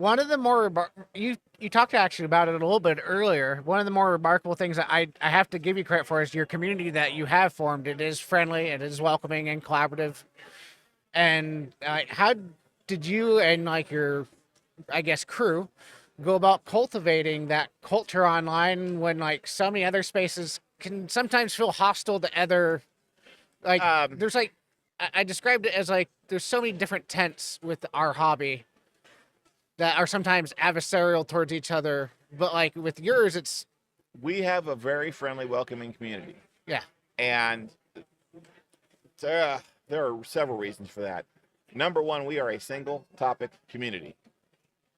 One of the more you talked actually about it a little bit earlier. One of the more remarkable things that I have to give you credit for is your community that you have formed. It is friendly, it is welcoming and collaborative. And how did you and like your, I guess, crew go about cultivating that culture online when like so many other spaces can sometimes feel hostile to other, like there's like I described it as like there's so many different tents with our hobby that are sometimes adversarial towards each other, but like with yours it's We have a very friendly, welcoming community. yeah. And there are several reasons for that. Number one, we are a single topic community.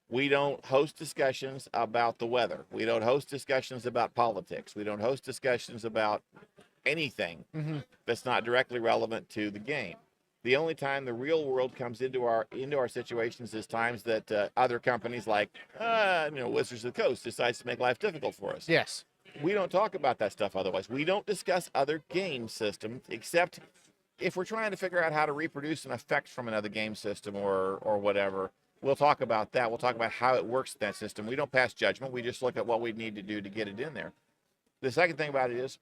We don't host discussions about the weather. We don't host discussions about politics. We don't host discussions about anything that's not directly relevant to the game. The only time the real world comes into our situations is times that other companies like Wizards of the Coast decides to make life difficult for us. Yes. We don't talk about that stuff otherwise. We don't discuss other game systems except if we're trying to figure out how to reproduce an effect from another game system or whatever. We'll talk about that. We'll talk about how it works in that system. We don't pass judgment. We just look at what we need to do to get it in there. The second thing about it is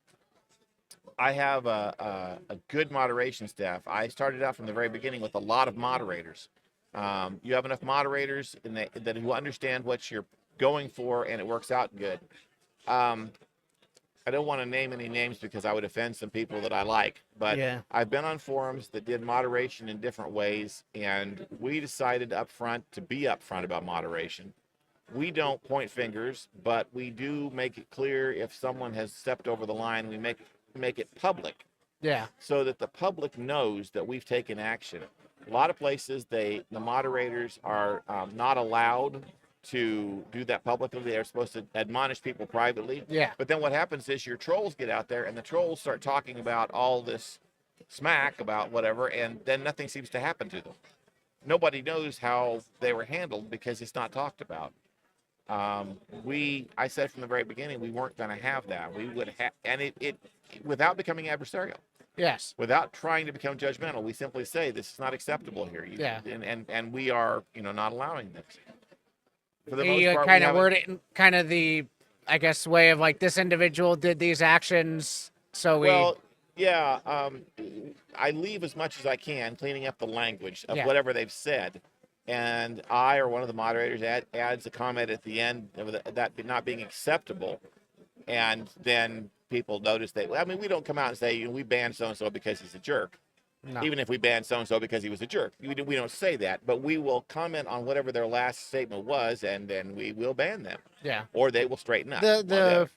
I have a good moderation staff. I started out from the very beginning with a lot of moderators. You have enough moderators that who understand what you're going for, and it works out good. I don't want to name any names because I would offend some people that I like, but Yeah. I've been on forums that did moderation in different ways, and we decided up front to be upfront about moderation. We don't point fingers, but we do make it clear if someone has stepped over the line. We make it public Yeah. so that the public knows that we've taken action. A lot of places, the moderators are not allowed to do that publicly. They're supposed to admonish people privately. Yeah. But then what happens is your trolls get out there, and the trolls start talking about all this smack about whatever, and then nothing seems to happen to them. Nobody knows how they were handled because it's not talked about. I said from the very beginning we weren't going to have that. We would have, and it without becoming adversarial. Yes. Without trying to become judgmental, we simply say this is not acceptable here. And we are not allowing this. For the most part, kind of word it in kind of the, I guess, way of like this individual did these actions, so we. Well, yeah, I leave as much as I can cleaning up the language of whatever they've said, and I or one of the moderators adds a comment at the end of that not being acceptable, and then people notice that. I mean, we don't come out and say we banned so and so because he's a jerk. No. Even if we banned so-and-so because he was a jerk. We don't say that, but we will comment on whatever their last statement was, and then we will ban them. Yeah. Or they will straighten up. The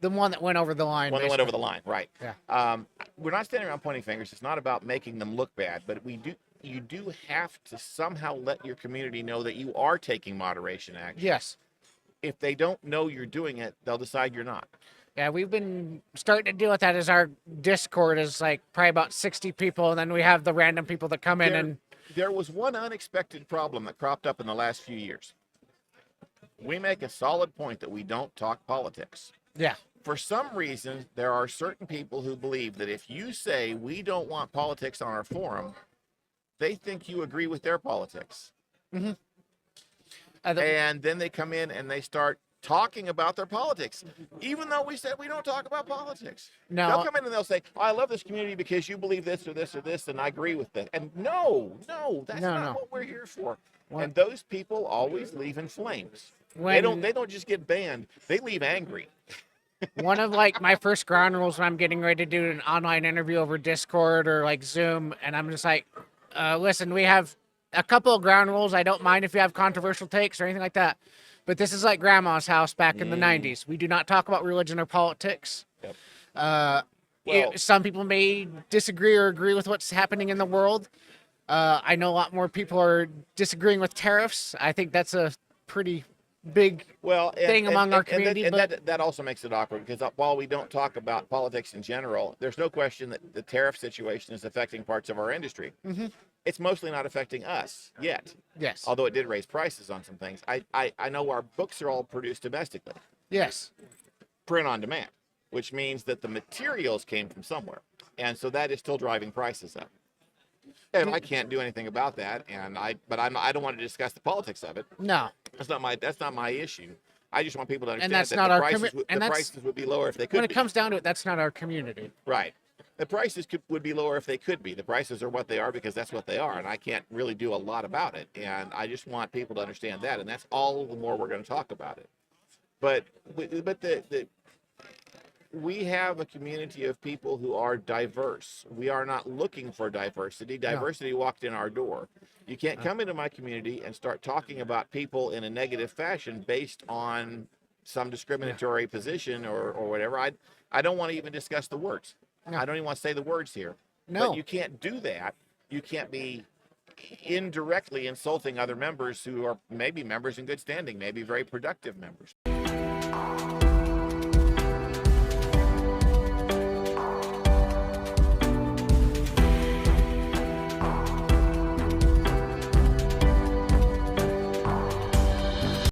one that went over the line. One that went over the line, right. Yeah. We're not standing around pointing fingers. It's not about making them look bad, but you do have to somehow let your community know that you are taking moderation action. Yes. If they don't know you're doing it, they'll decide you're not. Yeah, we've been starting to deal with that as our Discord is like probably about 60 people, and then we have the random people that come in and. There was one unexpected problem that cropped up in the last few years. We make a solid point that we don't talk politics. Yeah. For some reason, there are certain people who believe that if you say we don't want politics on our forum, they think you agree with their politics. Mm-hmm. And then they come in and they start talking about their politics, even though we said we don't talk about politics. No. They'll come in and they'll say, I love this community because you believe this or this or this, and I agree with that. And no, that's not what we're here for. What? And those people always leave in flames. They don't just get banned, they leave angry. One of like my first ground rules when I'm getting ready to do an online interview over Discord or like Zoom, and I'm just like, listen, we have a couple of ground rules. I don't mind if you have controversial takes or anything like that. But this is like grandma's house back in the 90s. We do not talk about religion or politics. Yep. Some people may disagree or agree with what's happening in the world. I know a lot more people are disagreeing with tariffs. I think that's a pretty big thing among our community. That also makes it awkward because while we don't talk about politics in general, there's no question that the tariff situation is affecting parts of our industry. Mm-hmm. It's mostly not affecting us yet. Yes. Although it did raise prices on some things. I know our books are all produced domestically. Yes. Print on demand, which means that the materials came from somewhere. And so that is still driving prices up. And I can't do anything about that. But I don't want to discuss the politics of it. No. That's not my issue. I just want people to And understand that's that not the our prices and the that's prices would be lower if they when could it be. comes down to it, that's not our community. Right. The prices would be lower if they could be. The prices are what they are because that's what they are, and I can't really do a lot about it. And I just want people to understand that, and that's all the more we're going to talk about it. But we have a community of people who are diverse. We are not looking for diversity. Diversity walked in our door. You can't come into my community and start talking about people in a negative fashion based on some discriminatory position or whatever. I don't want to even discuss the words. No. I don't even want to say the words here. No. But you can't do that. You can't be indirectly insulting other members who are maybe members in good standing, maybe very productive members.